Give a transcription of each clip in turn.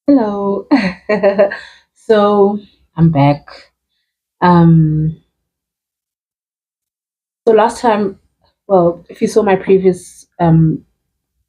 Hello. So I'm back. Um, so last time, well, if you saw my previous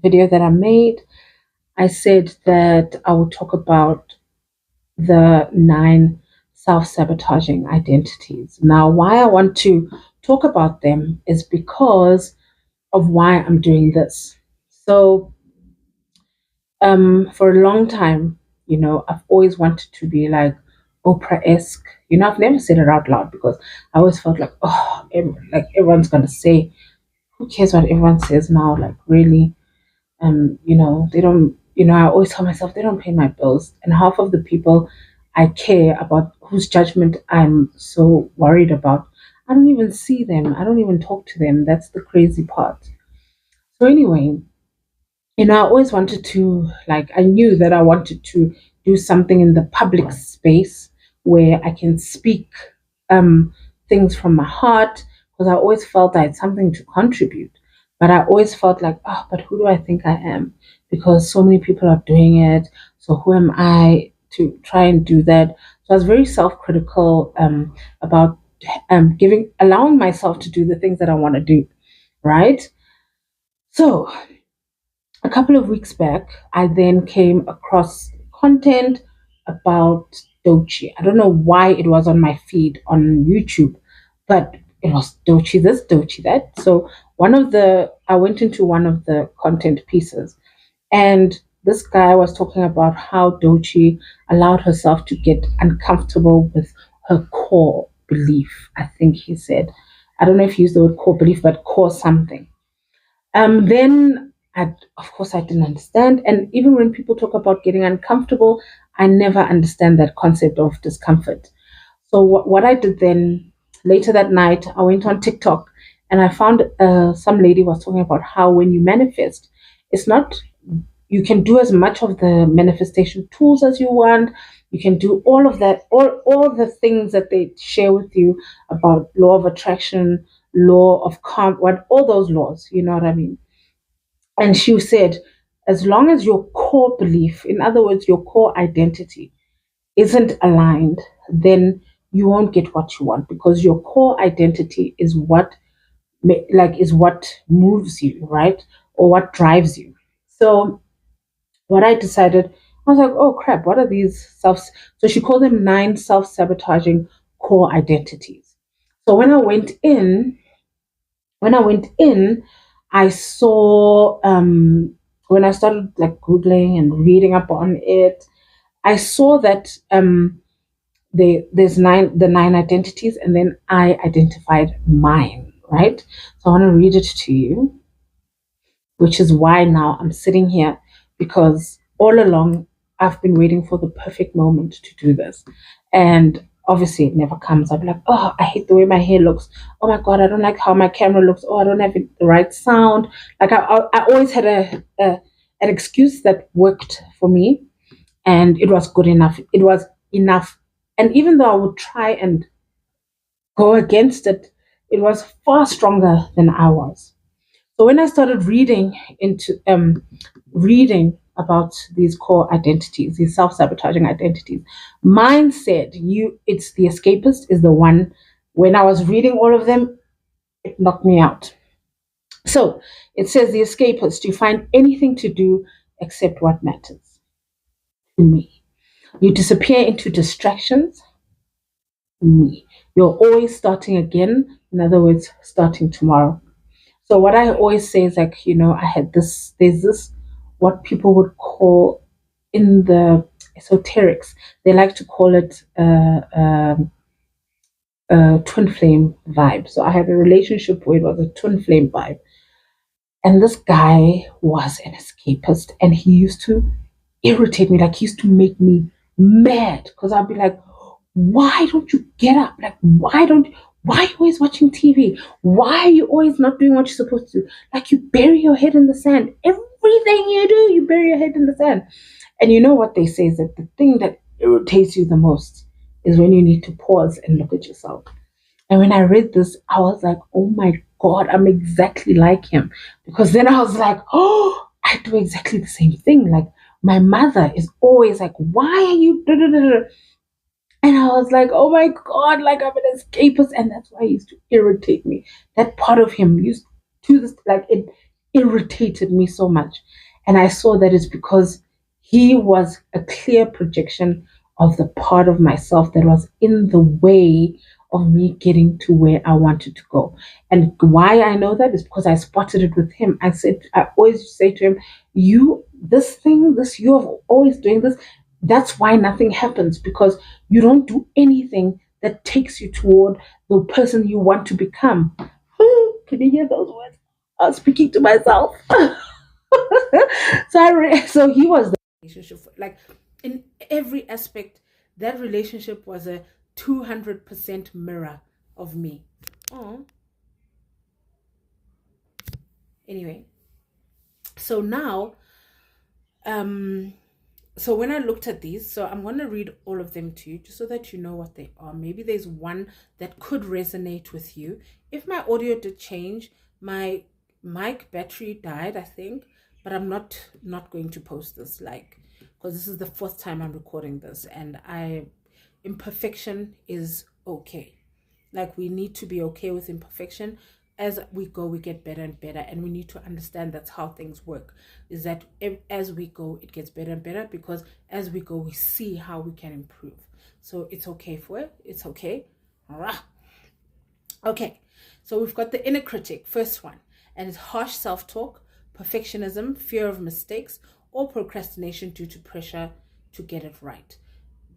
video that I made, I said that I would talk about the 9 self-sabotaging identities. Now, why I want to talk about them is because of why I'm doing this. So, for a long time, I've always wanted to be like Oprah-esque. I've never said it out loud because I always felt like, oh, like everyone's gonna say, who cares what everyone says now? Like, really, they don't. I always tell myself they don't pay my bills, and half of the people I care about, whose judgment I'm so worried about, I don't even see them. I don't even talk to them. That's the crazy part. So anyway, I always wanted to, like, I knew that I wanted to do something in the public space where I can speak um, things from my heart because I always felt I had something to contribute. But I always felt like, oh, but who do I think I am? Because so many people are doing it. So who am I to try and do that? So I was very self-critical about allowing myself to do the things that I want to do, right? So a couple of weeks back, I then came across content about Dochi. I don't know why it was on my feed on YouTube, but it was Dochi this, Dochi that. So I went into one of the content pieces, and this guy was talking about how Dochi allowed herself to get uncomfortable with her core belief. I think he said, I don't know if he used the word core belief, but core something. Then of course, I didn't understand. And even when people talk about getting uncomfortable, I never understand that concept of discomfort. So what I did then, later that night, I went on TikTok and I found some lady was talking about how when you manifest, it's not, you can do as much of the manifestation tools as you want. You can do all of that, all the things that they share with you about law of attraction, law of karma, what all those laws, you know what I mean? And she said, as long as your core belief, in other words, your core identity, isn't aligned, then you won't get what you want because your core identity is what moves you, right? Or what drives you. So what I decided, I was like, oh crap, what are these so she called them 9 self-sabotaging core identities. So when I went in, I saw when I started like Googling and reading up on it, I saw that there's the 9 identities, and then I identified mine, right? So I want to read it to you, which is why now I'm sitting here, because all along I've been waiting for the perfect moment to do this. And obviously it never comes. I'll be like, oh, I hate the way my hair looks. Oh my God, I don't like how my camera looks. Oh, I don't have the right sound. Like I always had an excuse that worked for me, and it was good enough. It was enough. And even though I would try and go against it, it was far stronger than I was. So when I started reading about these core identities, these self-sabotaging identities, mine said it's the escapist is the one. When I was reading all of them, it knocked me out. So it says the escapist, you find anything to do except what matters to me. You disappear into distractions, me. You're always starting again. In other words, starting tomorrow. So what I always say is like, I had this, there's this, what people would call in the esoterics, they like to call it twin flame vibe. So I had a relationship where it was a twin flame vibe. And this guy was an escapist, and he used to irritate me. Like, he used to make me mad because I'd be like, why don't you get up? Like, why are you always watching TV? Why are you always not doing what you're supposed to do? Like, you bury your head in the sand. Everything you do, you bury your head in the sand. And you know what they say is that the thing that irritates you the most is when you need to pause and look at yourself. And when I read this, I was like, oh my God, I'm exactly like him. Because then I was like, oh, I do exactly the same thing. Like, my mother is always like, why are you da, da, da, da? And I was like, oh my God, like I'm an escapist. And that's why he used to irritate me. That part of him used to this, like it irritated me so much. And I saw that it's because he was a clear projection of the part of myself that was in the way of me getting to where I wanted to go. And why I know that is because I spotted it with him. I always say to him, this thing, you're always doing this. That's why nothing happens, because you don't do anything that takes you toward the person you want to become. Can you hear those words? I was speaking to myself. So he was the relationship, like in every aspect. That relationship was a 200% mirror of me. Oh, anyway. So now, so when I looked at these, so I'm going to read all of them to you just so that you know what they are. Maybe there's one that could resonate with you. If my audio did change, my mic battery died, I think, but I'm not going to post this, like, because this is the fourth time I'm recording this, and imperfection is okay. Like, we need to be okay with imperfection. As we go, we get better and better, and we need to understand that's how things work, is that as we go, it gets better and better, because as we go, we see how we can improve. So it's okay for it. It's okay. Okay, so we've got the inner critic, first one, and it's harsh self-talk, perfectionism, fear of mistakes, or procrastination due to pressure to get it right.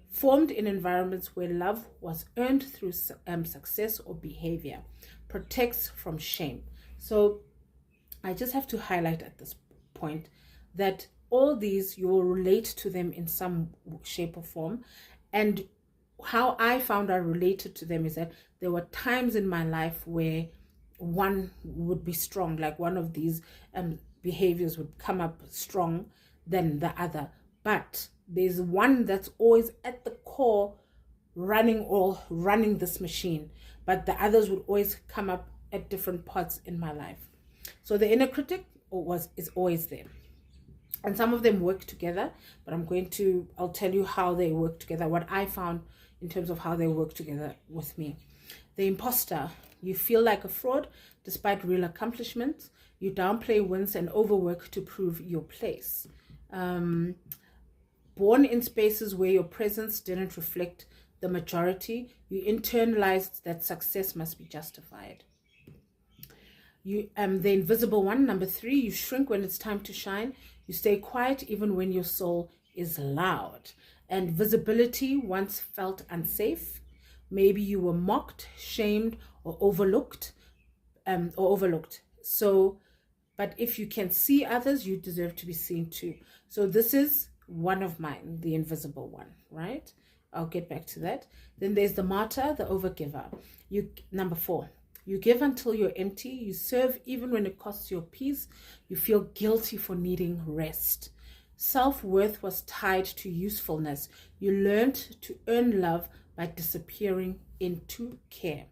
Formed in environments where love was earned through success or behavior. Protects from shame. So I just have to highlight at this point that all these, you will relate to them in some shape or form. And how I found I related to them is that there were times in my life where one would be strong, like one of these behaviors would come up strong than the other. But there's one that's always at the core running this machine, but the others would always come up at different parts in my life. So the inner critic is always there, and some of them work together, but I'll tell you how they work together, what I found in terms of how they work together with me. The imposter: you feel like a fraud despite real accomplishments. You downplay wins and overwork to prove your place. Born in spaces where your presence didn't reflect the majority, you internalized that success must be justified. The invisible one, number 3, you shrink when it's time to shine. You stay quiet even when your soul is loud. And visibility once felt unsafe. Maybe you were mocked, shamed, or overlooked. So, but if you can see others, you deserve to be seen too. So this is one of mine, the invisible one, right? I'll get back to that. Then there's the martyr, the overgiver. Number 4, you give until you're empty. You serve even when it costs your peace. You feel guilty for needing rest. Self-worth was tied to usefulness. You learned to earn love by disappearing into care.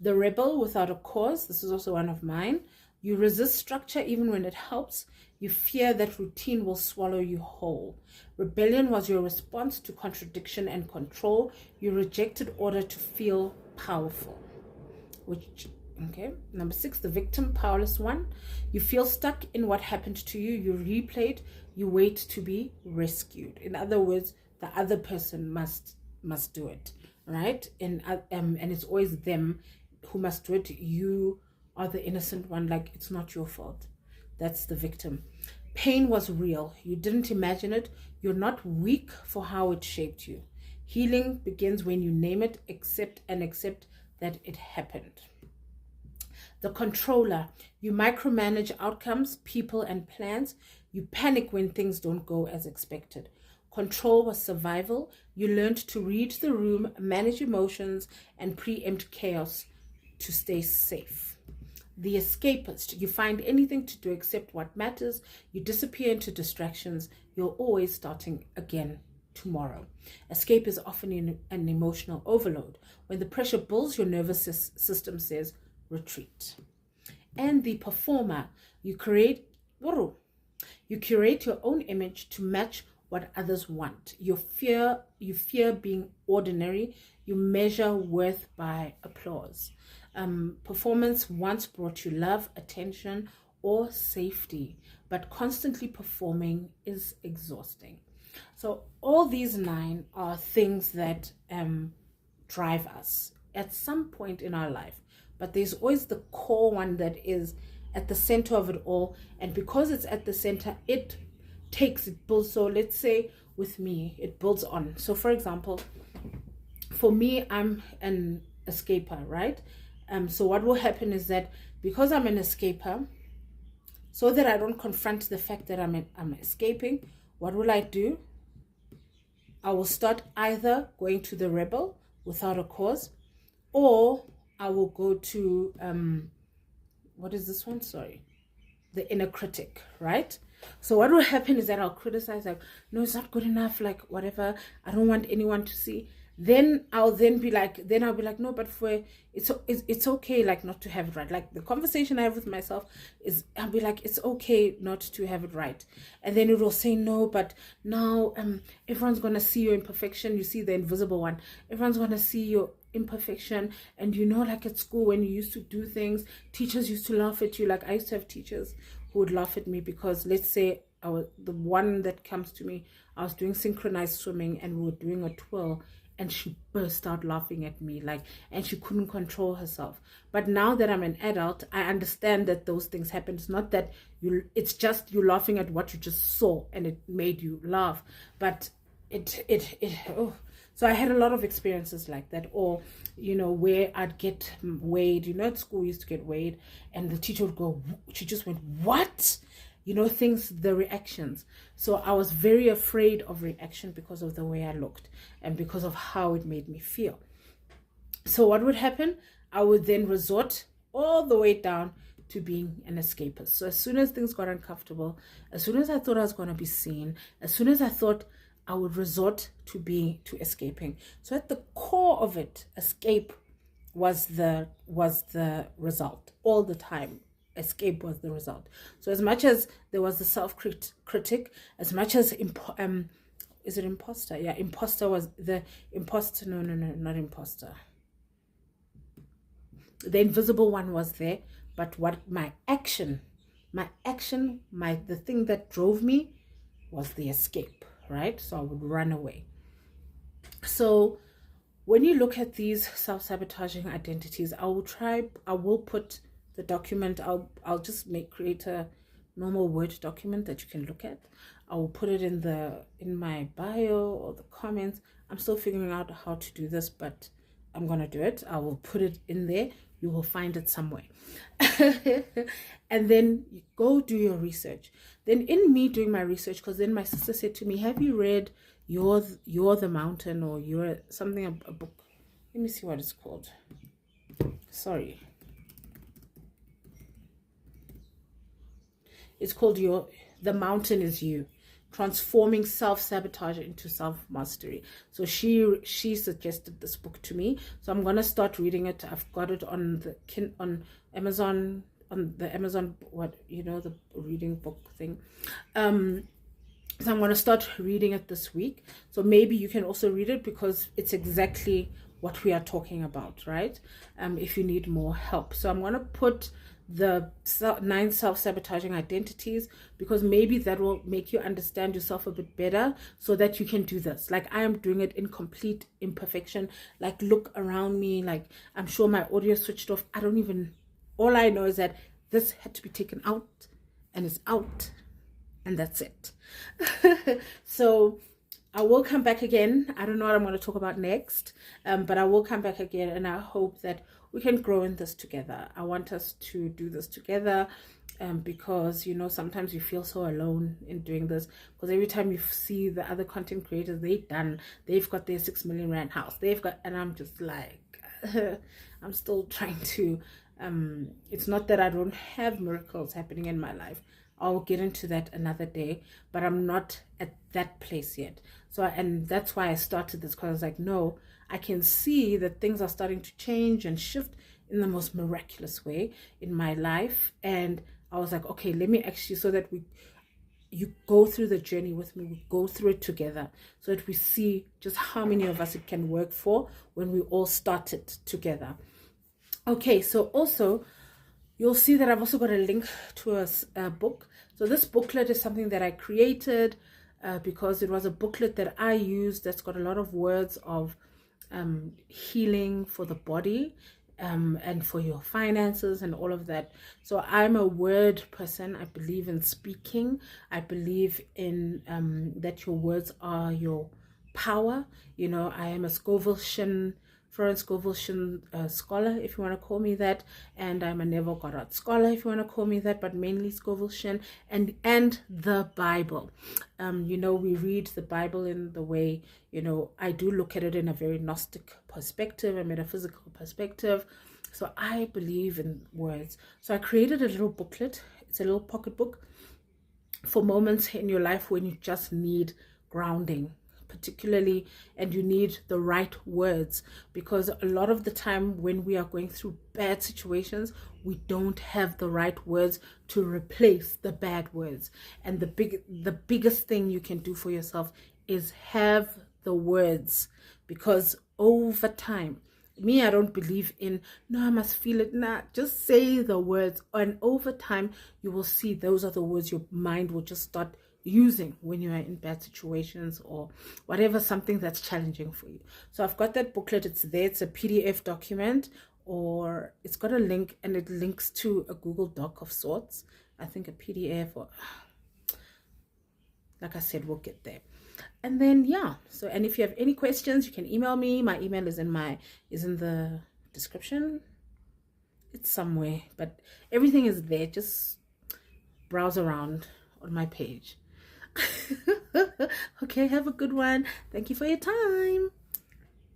The rebel without a cause. This is also one of mine. You resist structure even when it helps. You fear that routine will swallow you whole. Rebellion was your response to contradiction and control. You rejected order to feel powerful. Number 6, the victim, powerless one. You feel stuck in what happened to you. You replay it. You wait to be rescued. In other words, the other person must do it, right? And it's always them who must do it. You are the innocent one, like it's not your fault. That's the victim. Pain was real. You didn't imagine it. You're not weak for how it shaped you. Healing begins when you name it, accept that it happened. The controller: you micromanage outcomes, people, and plans. You panic when things don't go as expected. Control was survival. You learned to read the room, manage emotions, and preempt chaos to stay safe. The escapist: you find anything to do except what matters. You disappear into distractions. You're always starting again tomorrow. Escape is often an emotional overload. When the pressure builds, your nervous system says retreat. And the performer: you create You curate your own image to match what others want. You fear being ordinary. You measure worth by applause. Performance once brought you love, attention, or safety, but constantly performing is exhausting. So all these 9 are things that drive us at some point in our life, but there's always the core one that is at the center of it all. And because it's at the center, it builds. So let's say with me, it builds on. So for example, for me, I'm an escaper, right? So what will happen is that because I'm an escaper, so that I don't confront the fact that I'm escaping, what will I do? I will start either going to the rebel without a cause, or I will go to what is this one? Sorry, the inner critic, right? So what will happen is that I'll criticize, like, no, it's not good enough, like whatever, I don't want anyone to see. Then I'll be like, no, but for it's okay, like, not to have it right. Like the conversation I have with myself is, I'll be like, it's okay not to have it right. And then it will say, no, but now everyone's gonna see your imperfection. You see the invisible one. Everyone's gonna see your imperfection. And like at school when you used to do things, teachers used to laugh at you. Like I used to have teachers who would laugh at me because, let's say, the one that comes to me, I was doing synchronized swimming and we were doing a twirl, and she burst out laughing at me, like, and she couldn't control herself. But now that I'm an adult, I understand that those things happen. It's not that it's just you laughing at what you just saw and it made you laugh. But so I had a lot of experiences like that. Or, where I'd get weighed, at school we used to get weighed, and the teacher would go, she just went, what? The reactions. So I was very afraid of reaction because of the way I looked and because of how it made me feel. So what would happen? I would then resort all the way down to being an escapist. So as soon as things got uncomfortable, as soon as I thought I was going to be seen, as soon as I thought, I would resort to escaping. So at the core of it, escape was the result all the time. Escape was the result. So as much as there was the self-critic, as much as is it imposter? Yeah, imposter was the imposter. No, not imposter. The invisible one was there, but what the thing that drove me was the escape, right? So I would run away. So when you look at these self-sabotaging identities, I will put the document, I'll just create a normal Word document that you can look at. I will put it in my bio or the comments. I'm still figuring out how to do this, but I'm gonna do it. I will put it in there. You will find it somewhere. And then you go do your research. Then in me doing my research, because then my sister said to me, have you read You're the Mountain, or You're something, a book? Let me see what it's called. Sorry. It's called The Mountain is You, Transforming Self-Sabotage into Self-Mastery. So she suggested this book to me. So I'm going to start reading it. I've got it on Amazon, the reading book thing. So I'm going to start reading it this week. So maybe you can also read it, because it's exactly what we are talking about, right? If you need more help. So I'm going to put the 9 self-sabotaging identities, because maybe that will make you understand yourself a bit better, so that you can do this. Like I am doing it in complete imperfection. Like look around me, like I'm sure my audio switched off. All I know is that this had to be taken out, and it's out, and that's it. So I will come back again. I don't know what I'm going to talk about next, but I will come back again, and I hope that we can grow in this together. I want us to do this together, because sometimes you feel so alone in doing this, because every time you see the other content creators, they've got their 6 million rand house, and I'm just like I'm still trying to it's not that I don't have miracles happening in my life. I'll get into that another day, but I'm not at that place yet. So, and that's why I started this, because I was like, no, I can see that things are starting to change and shift in the most miraculous way in my life. And I was like, okay, let me actually, so that you go through the journey with me. We go through it together so that we see just how many of us it can work for when we all start it together. Okay, so also you'll see that I've also got a link to a book. So this booklet is something that I created because it was a booklet that I used that's got a lot of words of healing for the body and for your finances and all of that. So I'm a word person. I believe in speaking. I believe in that your words are your power. You know, I am a Florence Scovilsian scholar, if you want to call me that, and I'm a Neville Goddard scholar, if you want to call me that, but mainly Scovilsian, and the Bible. You know, we read the Bible in the way, you know, I do look at it in a very Gnostic perspective, a metaphysical perspective. So I believe in words. So I created a little booklet. It's a little pocket book for moments in your life when you just need grounding, particularly, and you need the right words, because a lot of the time when we are going through bad situations, we don't have the right words to replace the bad words. And the biggest thing you can do for yourself is have the words, because over time, me, I don't believe in, no, I must feel it. Nah, just say the words. And over time, you will see those are the words your mind will just start using when you are in bad situations or whatever, something that's challenging for you. So I've got that booklet. It's there. It's a PDF document, or it's got a link, and it links to a Google Doc of sorts. I think a PDF, or like I said, we'll get there. And then yeah, so, and if you have any questions, you can email me. My email is in the description. It's somewhere, but everything is there. Just browse around on my page. Okay, have a good one. Thank you for your time.